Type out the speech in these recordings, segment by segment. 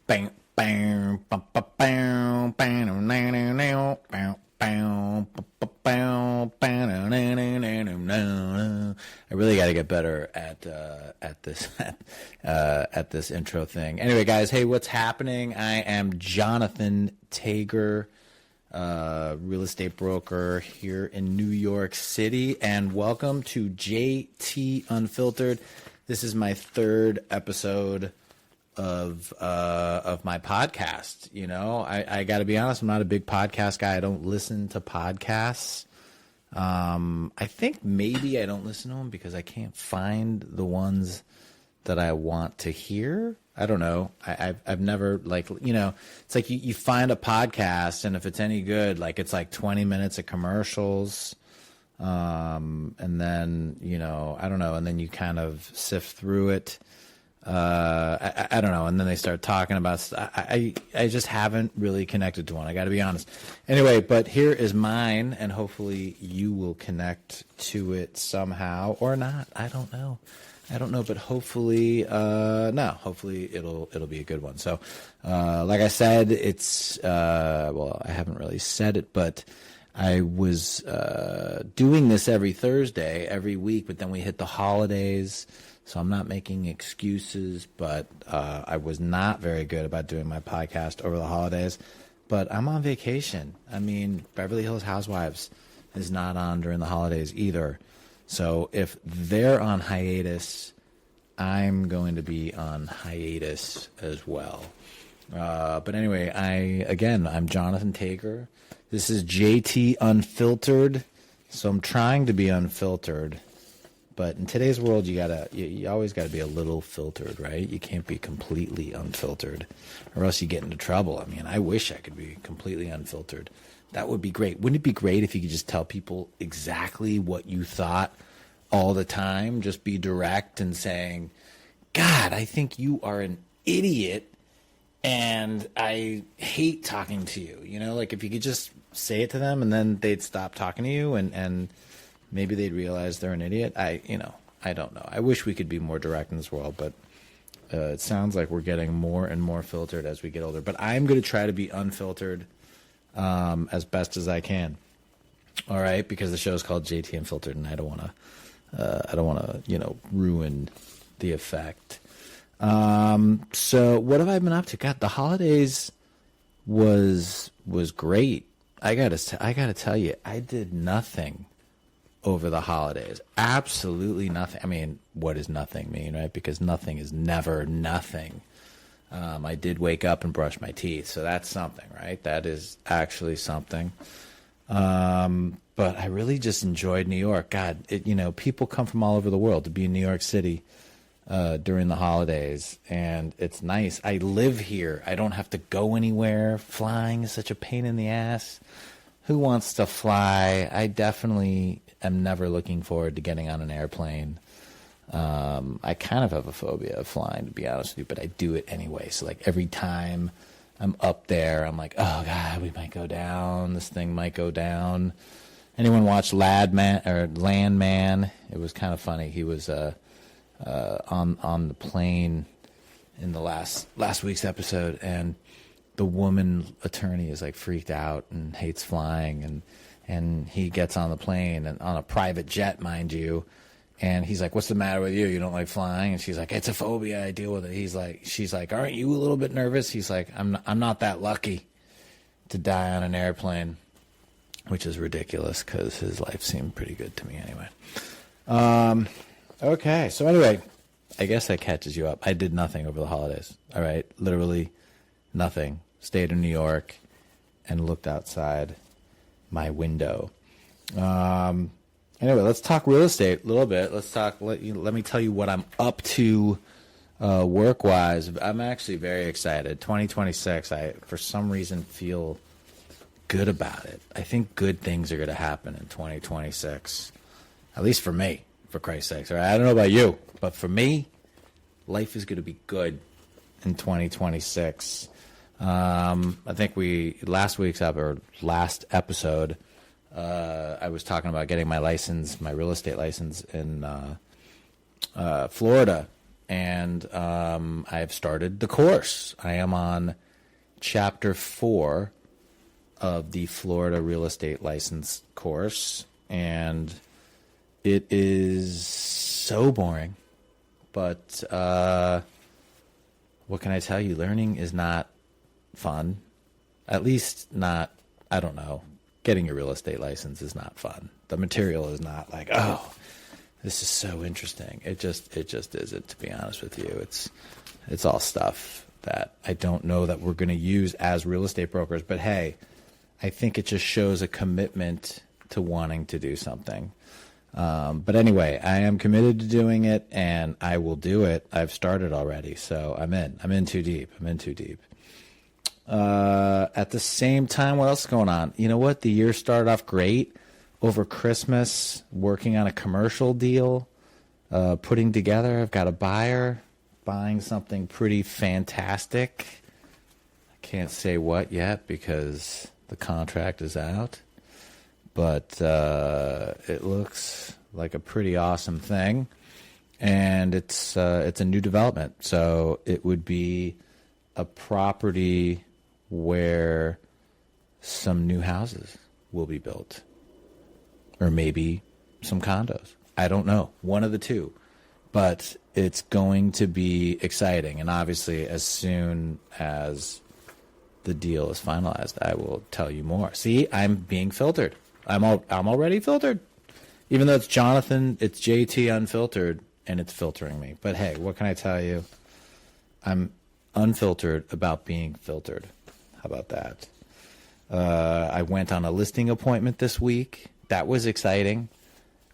Bang, bang, bum, bum, bam, bang, now, now, now, now, bam, bam, bum, bum, bam, bam, now, now, now, now, now, now. I really got to get better at this at this intro thing. Anyway, guys, hey, what's happening? I am Jonathan Tager, real estate broker here in New York City, and welcome to JT Unfiltered. This is my third episode of my podcast. You know, I got to be honest, I'm not a big podcast guy. I don't listen to podcasts. I think maybe I don't listen to them because I can't find the ones that I want to hear. I don't know. I've never, like, you know, it's like you find a podcast, and if it's any good, like, it's like 20 minutes of commercials. And then, you know, I don't know. And then you kind of sift through it. I don't know. And then they start talking about stuff. I just haven't really connected to one. I got to be honest. Anyway, but here is mine, and hopefully you will connect to it somehow or not. I don't know, but hopefully, hopefully it'll be a good one. So, like I said, it's, well, I haven't really said it, but I was, doing this every Thursday, every week, but then we hit the holidays. So I'm not making excuses, but I was not very good about doing my podcast over the holidays. But I'm on vacation. I mean, Beverly Hills Housewives is not on during the holidays either. So if they're on hiatus, I'm going to be on hiatus as well. But anyway, I'm Jonathan Tager. This is JT Unfiltered. So I'm trying to be unfiltered. But in today's world, you always gotta be a little filtered, right? You can't be completely unfiltered, or else you get into trouble. I mean, I wish I could be completely unfiltered. That would be great. Wouldn't it be great if you could just tell people exactly what you thought all the time? Just be direct and saying, God, I think you are an idiot, and I hate talking to you. You know, like if you could just say it to them, and then they'd stop talking to you, and maybe they'd realize they're an idiot. I don't know. I wish we could be more direct in this world, but it sounds like we're getting more and more filtered as we get older. But I'm going to try to be unfiltered as best as I can. All right, because the show is called JT Unfiltered, and I don't want to, ruin the effect. So what have I been up to? God, the holidays was great. I gotta tell you, I did nothing over the holidays. Absolutely nothing. I mean, what does nothing mean, right? Because nothing is never nothing. I did wake up and brush my teeth, so that's something, right? That is actually something. But I really just enjoyed New York. God, people come from all over the world to be in New York City during the holidays, and it's nice. I live here. I don't have to go anywhere. Flying is such a pain in the ass. Who wants to fly? I definitely am never looking forward to getting on an airplane. I kind of have a phobia of flying, to be honest with you, but I do it anyway. So like every time I'm up there, I'm like, oh God, we might go down. This thing might go down. Anyone watch Landman? It was kind of funny. He was on the plane in the last week's episode, and the woman attorney is like freaked out and hates flying, and he gets on the plane, and on a private jet, mind you, and he's like, what's the matter with you? You don't like flying? And she's like, it's a phobia. I deal with it. She's like, aren't you a little bit nervous? He's like, I'm not that lucky to die on an airplane, which is ridiculous because his life seemed pretty good to me anyway. Okay. So anyway, I guess that catches you up. I did nothing over the holidays. All right. Literally nothing. Stayed in New York and looked outside my window. Anyway, let's talk real estate a little bit. Let me tell you what I'm up to work-wise. I'm actually very excited. 2026, I, for some reason, feel good about it. I think good things are going to happen in 2026, at least for me, for Christ's sakes. All right? I don't know about you, but for me, life is going to be good in 2026. I think last episode, I was talking about getting my license, my real estate license in Florida, and I've started the course. I am on chapter 4 of the Florida real estate license course, and it is so boring. But what can I tell you? Learning is not fun. At least not, I don't know. Getting a real estate license is not fun. The material is not like, oh, this is so interesting. It just isn't, to be honest with you. It's all stuff that I don't know that we're going to use as real estate brokers. But hey, I think it just shows a commitment to wanting to do something. But anyway, I am committed to doing it, and I will do it. I've started already, so I'm in. I'm in too deep. At the same time, what else is going on? You know what? The year started off great. Over Christmas, working on a commercial deal, putting together. I've got a buyer buying something pretty fantastic. I can't say what yet because the contract is out, but it looks like a pretty awesome thing, and it's a new development. So it would be a property where some new houses will be built, or maybe some condos. I don't know, one of the two, but it's going to be exciting. And obviously, as soon as the deal is finalized, I will tell you more. See, I'm being filtered. I'm already filtered. Even though it's Jonathan, it's JT Unfiltered, and it's filtering me. But hey, what can I tell you? I'm unfiltered about being filtered. How about that? I went on a listing appointment this week. That was exciting.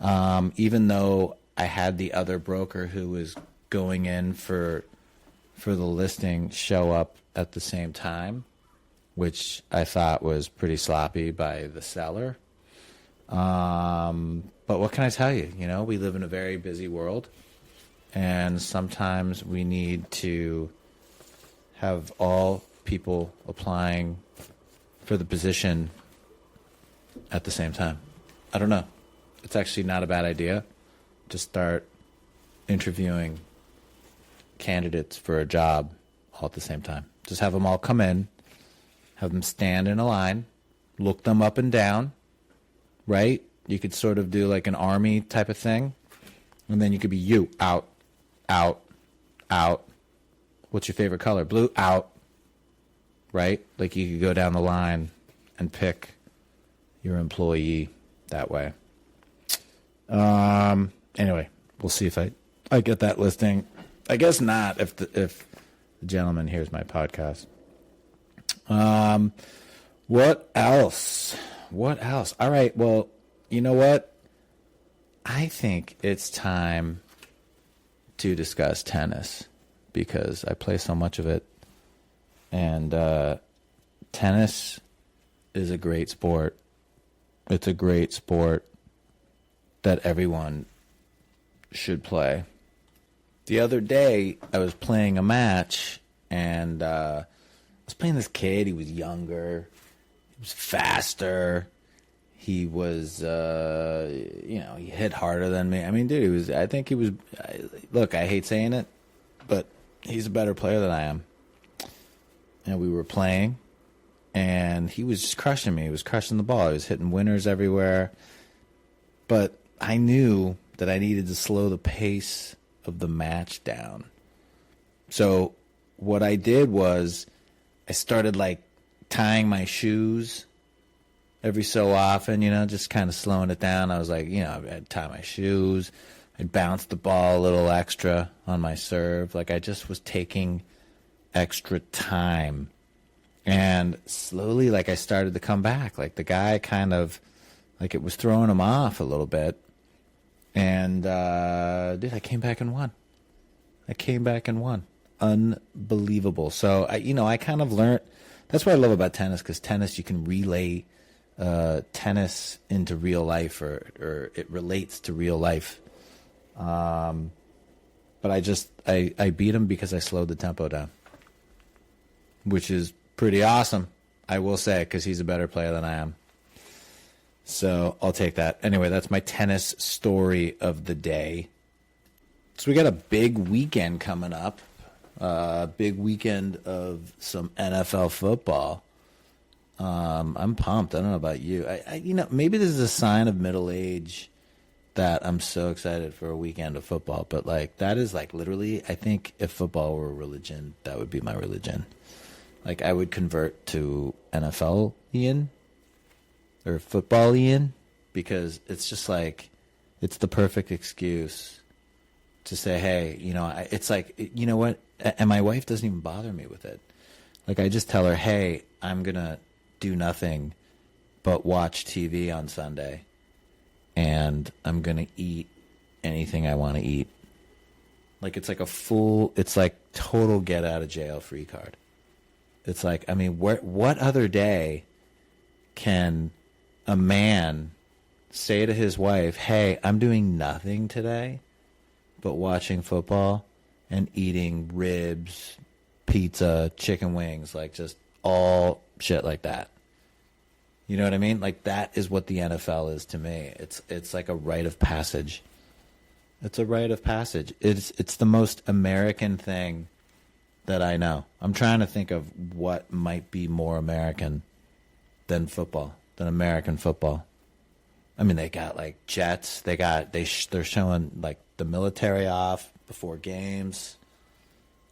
Even though I had the other broker who was going in for the listing show up at the same time, which I thought was pretty sloppy by the seller. But what can I tell you? You know, we live in a very busy world, and sometimes we need to have all people applying for the position at the same time. I don't know. It's actually not a bad idea to start interviewing candidates for a job all at the same time. Just have them all come in, have them stand in a line, look them up and down, right? You could sort of do like an army type of thing, and then you could be you, out, out, out. What's your favorite color? Blue, out, right? Like you could go down the line and pick your employee that way. Anyway, we'll see if I get that listing. I guess not if the gentleman hears my podcast. What else? All right, well, you know what? I think it's time to discuss tennis because I play so much of it. And tennis is a great sport. It's a great sport that everyone should play. The other day, I was playing a match, and I was playing this kid. He was younger. He was faster. He was, he hit harder than me. I mean, dude, look, I hate saying it, but he's a better player than I am. And we were playing, and he was just crushing me. He was crushing the ball. He was hitting winners everywhere. But I knew that I needed to slow the pace of the match down. So what I did was I started like tying my shoes every so often, just kind of slowing it down. I was like, I'd tie my shoes. I'd bounce the ball a little extra on my serve. Like I just was taking extra time. And slowly, like I started to come back. Like the guy kind of, like it was throwing him off a little bit. And, I came back and won. Unbelievable. So, I kind of learned, that's what I love about tennis, because tennis, you can relay tennis into real life, or it relates to real life. But I beat him because I slowed the tempo down, which is pretty awesome, I will say, because he's a better player than I am. So I'll take that. Anyway, that's my tennis story of the day. So we got a big weekend coming up. Big weekend of some NFL football. I'm pumped. I don't know about you. Maybe this is a sign of middle age that I'm so excited for a weekend of football. But like, that is like literally, I think if football were a religion, that would be my religion. Like, I would convert to NFL Ian or football Ian, because it's just like, it's the perfect excuse to say, hey, it's like, you know what? And my wife doesn't even bother me with it. Like, I just tell her, hey, I'm going to do nothing but watch TV on Sunday, and I'm going to eat anything I want to eat. Like, it's like it's like total get out of jail free card. It's like, I mean, what other day can a man say to his wife, hey, I'm doing nothing today but watching football and eating ribs, pizza, chicken wings, like just all shit like that. You know what I mean? Like, that is what the NFL is to me. It's like a rite of passage. It's a rite of passage. It's the most American thing that I know. I'm trying to think of what might be more American than football, than American football. I mean, they got like jets. They're showing like the military off before games.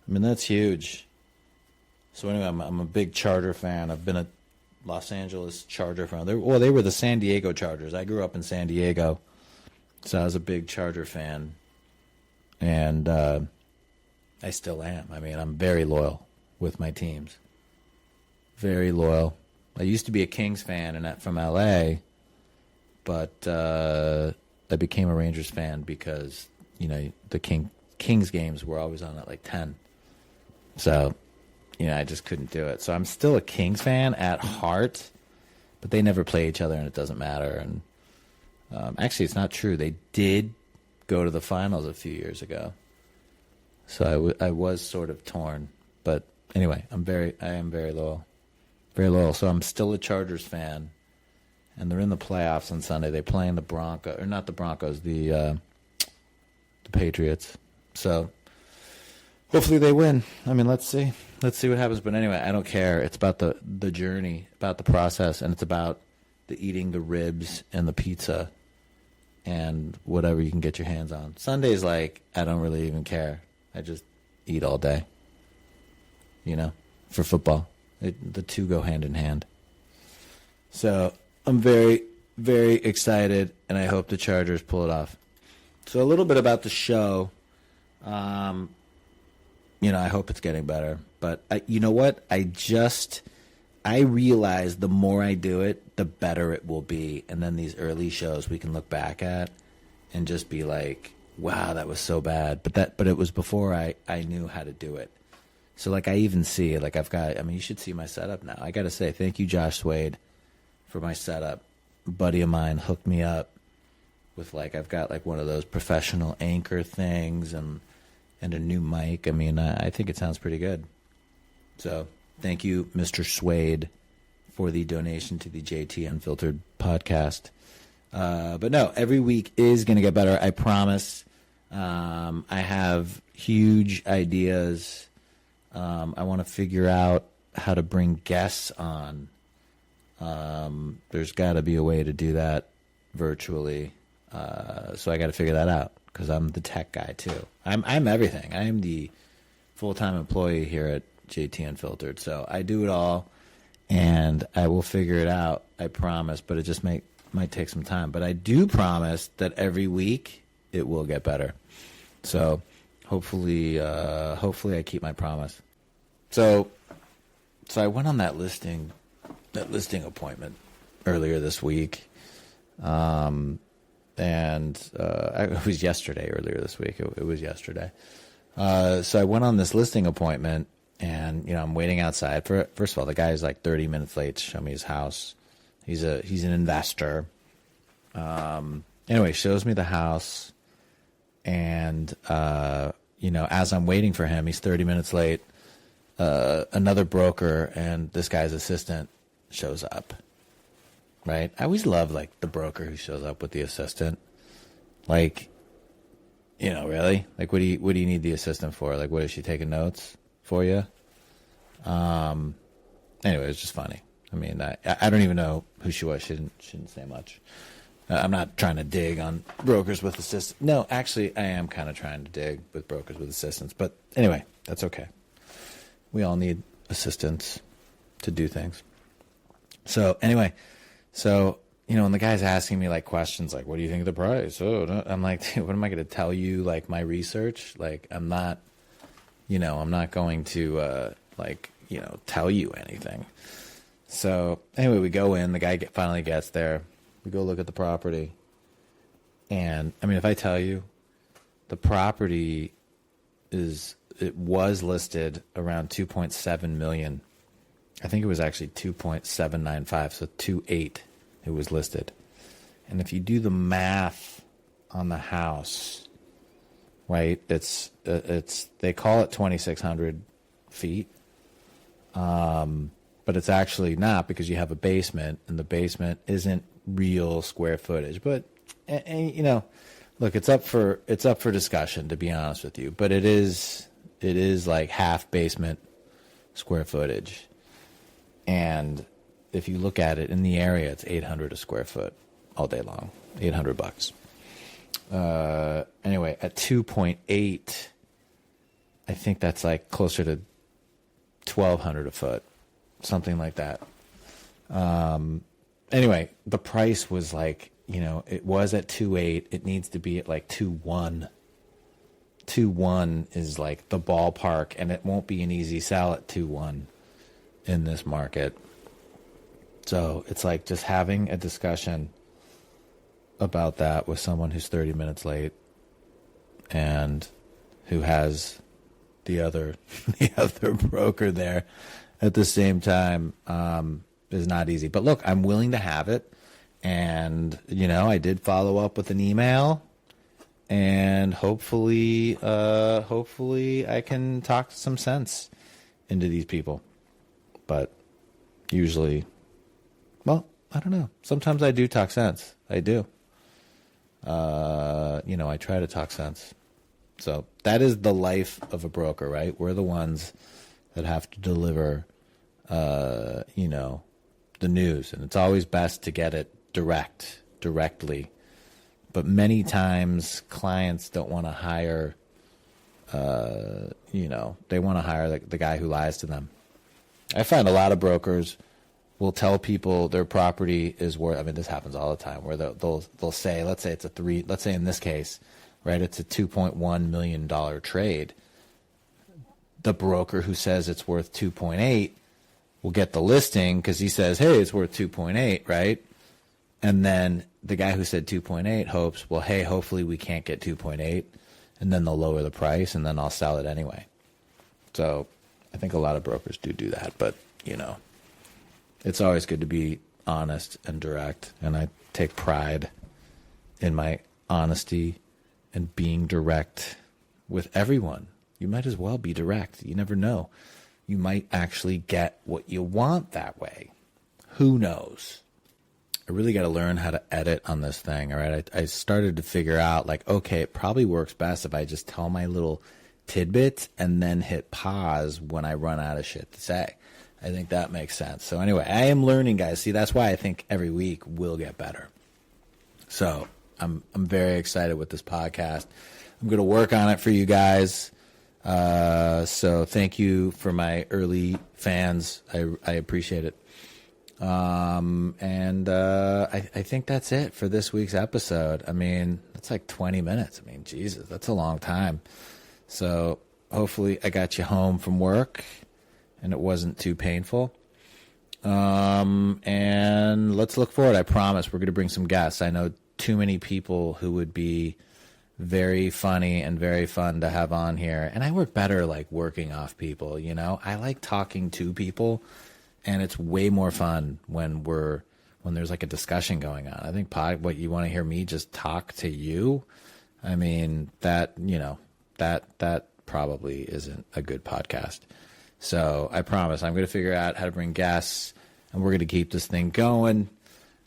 I mean, that's huge. So anyway, I'm a big Charger fan. I've been a Los Angeles Charger fan. They were the San Diego Chargers. I grew up in San Diego, so I was a big Charger fan, and I still am. I mean, I'm very loyal with my teams. Very loyal. I used to be a Kings fan and from LA, but I became a Rangers fan because, the Kings games were always on at like 10. So, I just couldn't do it. So I'm still a Kings fan at heart, but they never play each other and it doesn't matter. And actually, it's not true. They did go to the finals a few years ago. So I was sort of torn. But anyway, I am very loyal. Very loyal. So I'm still a Chargers fan. And they're in the playoffs on Sunday. They play in the Broncos, or not the Broncos, the Patriots. So hopefully they win. I mean, let's see. Let's see what happens. But anyway, I don't care. It's about the journey, about the process, and it's about the eating the ribs and the pizza and whatever you can get your hands on. Sunday's like, I don't really even care. I just eat all day, for football. The two go hand in hand. So I'm very, very excited, and I hope the Chargers pull it off. So a little bit about the show. I hope it's getting better. But you know what? I realize the more I do it, the better it will be. And then these early shows we can look back at and just be like, wow, that was so bad. But it was before I knew how to do it. So like, I even see, like, you should see my setup now. I got to say, thank you, Josh Swade, for my setup. A buddy of mine hooked me up with, like, I've got like one of those professional anchor things and a new mic. I mean, I think it sounds pretty good. So thank you, Mr. Swade, for the donation to the JT Unfiltered podcast. But no, every week is going to get better. I promise. I have huge ideas. I want to figure out how to bring guests on. There's got to be a way to do that virtually. So I got to figure that out, because I'm the tech guy too. I'm everything. I am the full-time employee here at JT Unfiltered. So I do it all, and I will figure it out. I promise, but it just might take some time. But I do promise that every week it will get better. So hopefully I keep my promise. So I went on that listing appointment earlier this week. It was yesterday, earlier this week. It was yesterday. So I went on this listing appointment, and, I'm waiting outside. First of all, the guy is like 30 minutes late to show me his house. He's an investor. Anyway, shows me the house, and, as I'm waiting for him, he's 30 minutes late. Another broker and this guy's assistant shows up. Right? I always love, like, the broker who shows up with the assistant. Like, Really? Like, what do you need the assistant for? Like, what is she taking notes for you? Anyway, it's just funny. I mean, I don't even know who she was. She didn't say much. I'm not trying to dig on brokers with assistants. No, actually, I am kind of trying to dig with brokers with assistants. But anyway, that's okay. We all need assistants to do things. So anyway, and the guy's asking me like questions like, what do you think of the price? Oh, no. I'm like, dude, what am I going to tell you? Like my research? Like I'm not going to tell you anything. So anyway, we go in, the guy finally gets there. We go look at the property. And I mean, if I tell you the property it was listed around 2.7 million. I think it was actually 2.795. So 2.8 it was listed. And if you do the math on the house, right, it's they call it 2,600 feet. But it's actually not, because you have a basement, and the basement isn't real square footage. But look, it's up for discussion, to be honest with you. But it is like half basement square footage, and if you look at it in the area, it's $800 a square foot all day long, $800. Anyway, at 2.8, I think that's like closer to $1,200 a foot. Something like that. Anyway, the price was like, it was at 2.8. It needs to be at like 2.1. 2.1 is like the ballpark, and it won't be an easy sell at 2.1 in this market. So it's like just having a discussion about that with someone who's 30 minutes late and who has the other broker there at the same time is not easy. But look, I'm willing to have it. And, I did follow up with an email, and hopefully I can talk some sense into these people. But usually, well, I don't know. Sometimes I do talk sense. I do. I try to talk sense. So that is the life of a broker, right? We're the ones that have to deliver, the news. And it's always best to get it directly. But many times clients don't want to hire, they want to hire the guy who lies to them. I find a lot of brokers will tell people their property is worth, I mean, this happens all the time, where they'll say, let's say in this case, right, it's a $2.1 million trade. The broker who says it's worth 2.8 will get the listing because he says, hey, it's worth 2.8, right? And then the guy who said 2.8 hopes, well, hey, hopefully we can't get 2.8, and then they'll lower the price, and then I'll sell it anyway. So I think a lot of brokers do that, but, it's always good to be honest and direct, and I take pride in my honesty and being direct with everyone. You might as well be direct. You never know. You might actually get what you want that way. Who knows? I really got to learn how to edit on this thing, all right? I started to figure out, like, okay, it probably works best if I just tell my little tidbits and then hit pause when I run out of shit to say. I think that makes sense. So anyway, I am learning, guys. See, that's why I think every week will get better. So I'm very excited with this podcast. I'm going to work on it for you guys. So thank you for my early fans. I appreciate it. And I think that's it for this week's episode. I mean, it's like 20 minutes. I mean, Jesus, that's a long time. So hopefully I got you home from work and it wasn't too painful. And let's look forward. I promise we're going to bring some guests. I know too many people who would be very funny and very fun to have on here. And I work better like working off people, I like talking to people, and it's way more fun when there's like a discussion going on. I think what you want to hear me just talk to you. I mean, that probably isn't a good podcast. So I promise I'm going to figure out how to bring guests, and we're going to keep this thing going.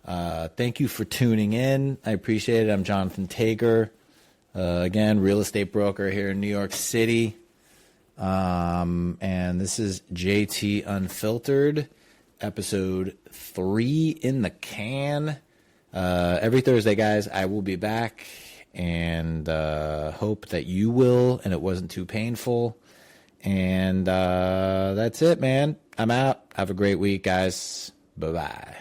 Thank you for tuning in. I appreciate it. I'm Jonathan Tager. Again, real estate broker here in New York City. And this is JT Unfiltered, episode 3 in the can. Every Thursday, guys, I will be back, and hope that you will, and it wasn't too painful. And that's it, man. I'm out. Have a great week, guys. Bye-bye.